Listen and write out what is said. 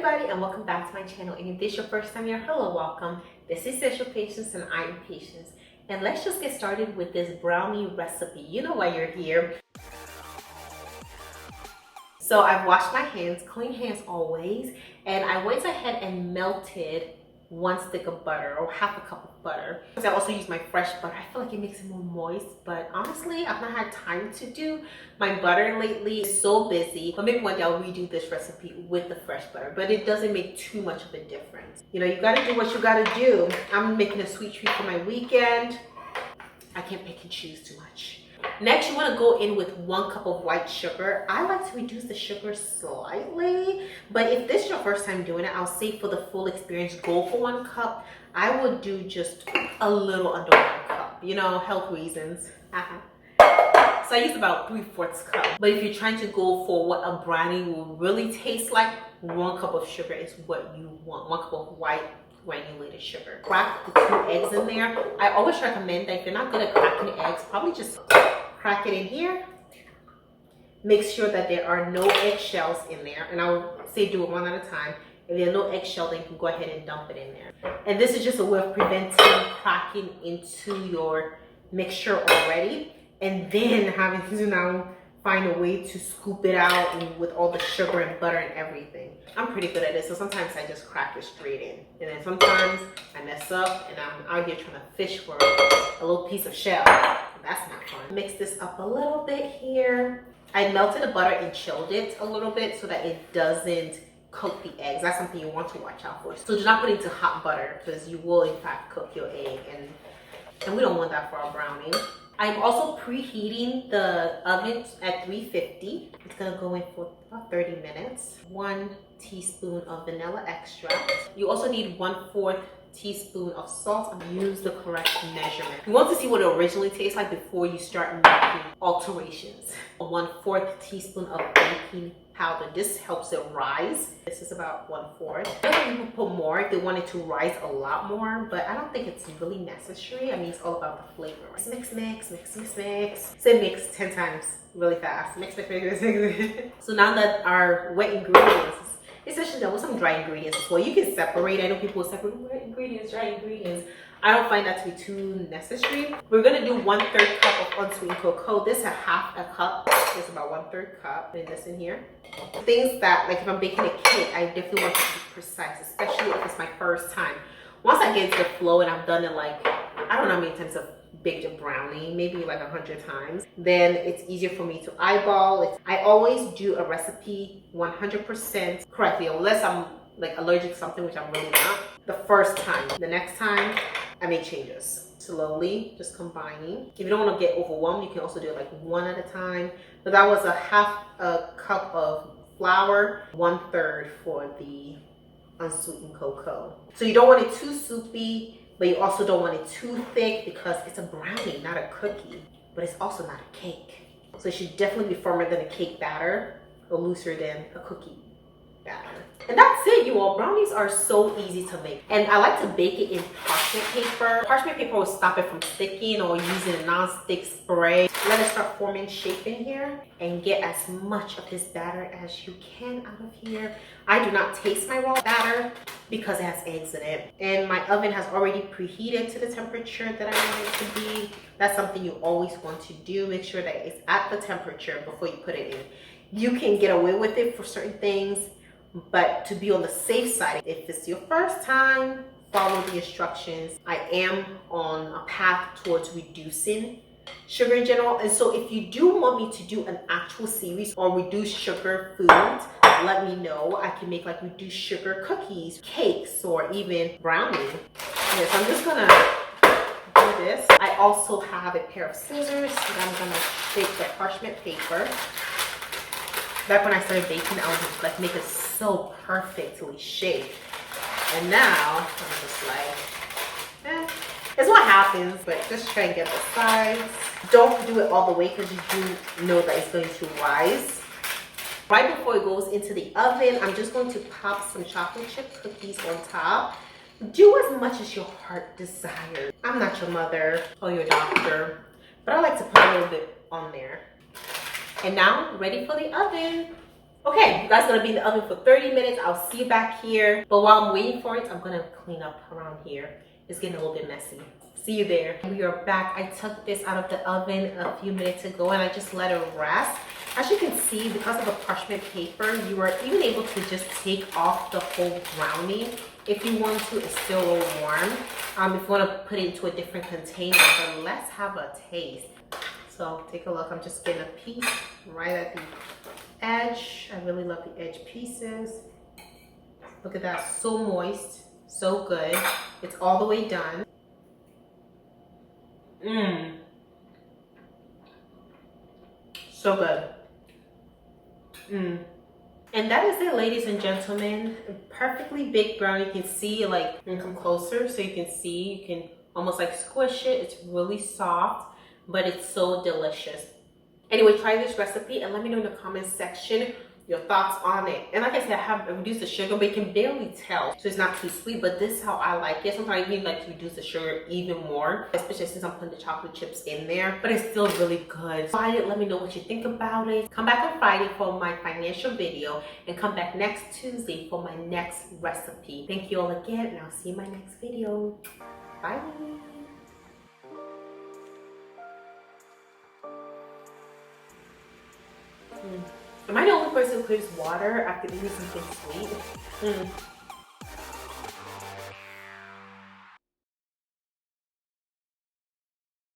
everybody, and welcome back to my channel. And if this is your first time here, hello, welcome. This is Social Patience and I am Patience. And let's just get started with this brownie recipe. You know why you're here. So I've washed my hands, clean hands always, and I went ahead and melted 1 stick of butter or half a cup of butter. I also use my fresh butter. I feel like it makes it more moist, but honestly, I've not had time to do my butter lately. It's so busy, but maybe one day I'll redo this recipe with the fresh butter, but it doesn't make too much of a difference. You know, you gotta do what you gotta do. I'm making a sweet treat for my weekend. I can't pick and choose too much. Next, you want to go in with 1 cup of white sugar. I like to reduce the sugar slightly, but if this is your first time doing it, I'll say for the full experience, go for 1 cup. I would do just a little under 1 cup, you know, health reasons. So I use about 3/4 cup. But if you're trying to go for what a brownie will really taste like, 1 cup of sugar is what you want. 1 cup of white granulated sugar. Crack the 2 eggs in there. I always recommend that if you're not good at cracking eggs, probably just crack it in here. Make sure that there are no eggshells in there, and I would say do it 1 at a time. If there are no eggshell, then you can go ahead and dump it in there. And this is just a way of preventing cracking into your mixture already, and then having to now find a way to scoop it out and with all the sugar and butter and everything. I'm pretty good at it, so sometimes I just crack it straight in. And then sometimes I mess up and I'm out here trying to fish for a little piece of shell. That's not fun. Mix this up a little bit here. I melted the butter and chilled it a little bit so that it doesn't cook the eggs. That's something you want to watch out for. So do not put it into hot butter because you will in fact cook your egg, and we don't want that for our brownie. I'm also preheating the oven at 350. It's gonna go in for about 30 minutes. 1 teaspoon of vanilla extract. You also need 1/4 teaspoon of salt, and use the correct measurement. You want to see what it originally tastes like before you start making alterations. 1/4 teaspoon of baking powder. This helps it rise. This is about 1/4. I know people put more if they want it to rise a lot more, but I don't think it's really necessary. I mean, it's all about the flavor. Right? Mix, mix, mix, mix, mix. Say mix 10 times really fast. Mix, mix, mix, mix, mix. So now that our wet ingredients, especially though with some dry ingredients as well, you can separate. I know people will separate wet ingredients, dry ingredients. I don't find that to be too necessary. We're gonna do 1/3 cup of unsweetened cocoa. This is a half a cup. It's about 1/3 cup. Put this in here. Things that, like if I'm baking a cake, I definitely want to be precise, especially if it's my first time. Once I get into the flow and I've done it like, I don't know how many times I've baked a brownie, maybe like 100 times, then it's easier for me to eyeball it. I always do a recipe 100% correctly, unless I'm like allergic to something, which I'm really not, the first time. The next time, I make changes. Slowly, just combining. If you don't want to get overwhelmed, you can also do it like 1 at a time. But that was a half a cup of flour, 1/3 for the unsweetened cocoa. So you don't want it too soupy, but you also don't want it too thick because it's a brownie, not a cookie, but it's also not a cake. So it should definitely be firmer than a cake batter or looser than a cookie batter. And that's it, you all. Brownies are so easy to make. And I like to bake it in parchment paper. Parchment paper will stop it from sticking, or using a non-stick spray. Let it start forming shape in here and get as much of this batter as you can out of here. I do not taste my raw batter because it has eggs in it. And my oven has already preheated to the temperature that I want it to be. That's something you always want to do. Make sure that it's at the temperature before you put it in. You can get away with it for certain things, but to be on the safe side, if it's your first time, follow the instructions. I am on a path towards reducing sugar in general, and so if you do want me to do an actual series on reduced sugar foods, let me know. I can make like reduced sugar cookies, cakes, or even brownie. Yes, I'm just gonna do this. I also have a pair of scissors that I'm gonna shape the parchment paper. Back when I started baking, I would just like make it so perfectly shaped. And now I'm just like, it's what happens, but just try and get the sides. Don't do it all the way because you do know that it's going to rise. Right before it goes into the oven, I'm just going to pop some chocolate chip cookies on top. Do as much as your heart desires. I'm not your mother or your doctor, but I like to put a little bit on there. And now, ready for the oven. Okay, that's gonna be in the oven for 30 minutes. I'll see you back here. But while I'm waiting for it, I'm gonna clean up around here. It's getting a little bit messy. See you there. We are back. I took this out of the oven a few minutes ago and I just let it rest. As you can see, because of the parchment paper, you are even able to just take off the whole brownie. If you want to, it's still a little warm. If you want to put it into a different container, but let's have a taste. So take a look. I'm just getting a piece right at the edge. I really love the edge pieces. Look at that, so moist, so good. It's all the way done. So good. And that is it, ladies and gentlemen. Perfectly baked brownie. You can see, like, you can come closer so you can see. You can almost like squish it. It's really soft, but it's so delicious. Anyway, try this recipe and let me know in the comments section your thoughts on it. And like I said, I have reduced the sugar, but you can barely tell, so it's not too sweet, but this is how I like it. Sometimes I even like to reduce the sugar even more, especially since I'm putting the chocolate chips in there, but it's still really good. Try it, let me know what you think about it. Come back on Friday for my financial video and come back next Tuesday for my next recipe. Thank you all again, and I'll see you in my next video. Bye. Am I the only person who craves water after eating something sweet?